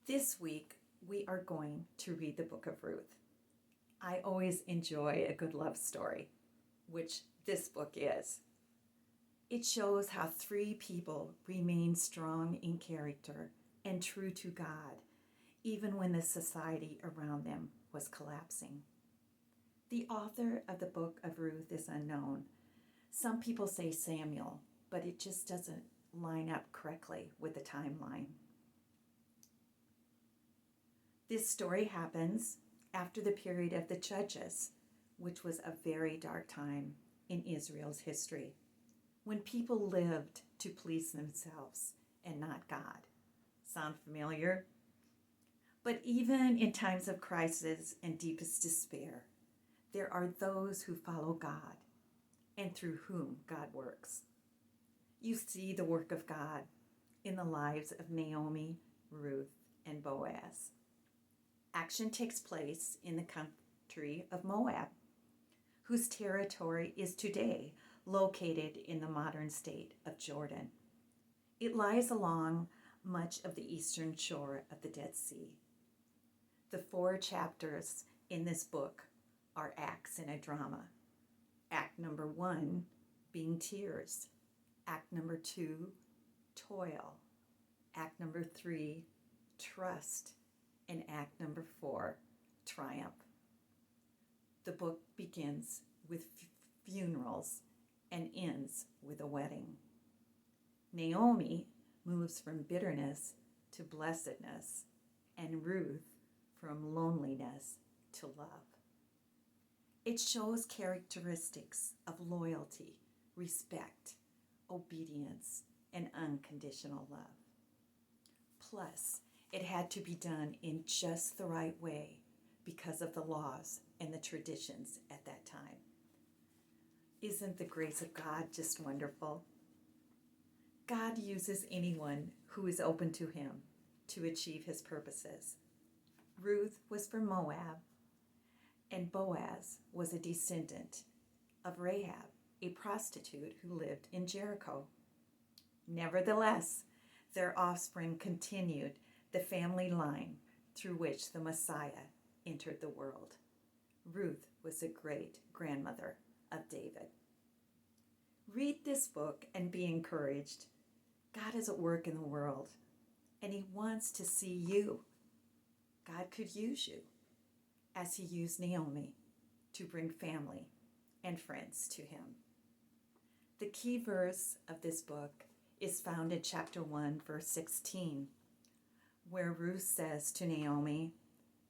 This week, we are going to read the book of Ruth. I always enjoy a good love story, which this book is. It shows how three people remained strong in character and true to God, even when the society around them was collapsing. The author of the book of Ruth is unknown. Some people say Samuel, but it just doesn't line up correctly with the timeline. This story happens after the period of the Judges, which was a very dark time in Israel's history, when people lived to please themselves and not God. Sound familiar? But even in times of crisis and deepest despair, there are those who follow God and through whom God works. You see the work of God in the lives of Naomi, Ruth, and Boaz. Action takes place in the country of Moab, whose territory is today located in the modern state of Jordan. It lies along much of the eastern shore of the Dead Sea. The 4 chapters in this book are acts in a drama. Act number 1 being tears. Act number 2, toil. Act number 3, trust. And act number 4, triumph. The book begins with funerals and ends with a wedding. Naomi moves from bitterness to blessedness, and Ruth from loneliness to love. It shows characteristics of loyalty, respect, obedience, and unconditional love. Plus, it had to be done in just the right way because of the laws and the traditions at that time. Isn't the grace of God just wonderful? God uses anyone who is open to him to achieve his purposes. Ruth was from Moab, and Boaz was a descendant of Rahab, a prostitute who lived in Jericho. Nevertheless, their offspring continued the family line through which the Messiah entered the world. Ruth was a great-grandmother of David. Read this book and be encouraged. God is at work in the world, and he wants to see you. God could use you, as he used Naomi, to bring family and friends to him. The key verse of this book is found in chapter 1, verse 16, where Ruth says to Naomi,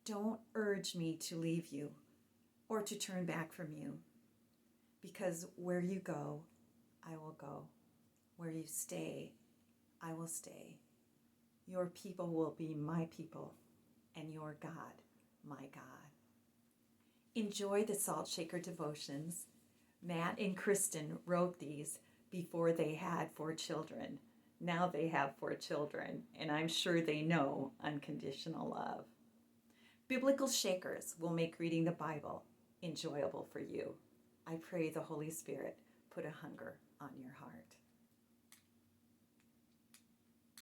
"Don't urge me to leave you or to turn back from you, because where you go, I will go. Where you stay, I will stay. Your people will be my people, and your God, my God." Enjoy the Salt Shaker devotions. Matt and Kristen wrote these before they had 4 children. Now they have 4 children, and I'm sure they know unconditional love. Biblical Shakers will make reading the Bible enjoyable for you. I pray the Holy Spirit put a hunger on your heart.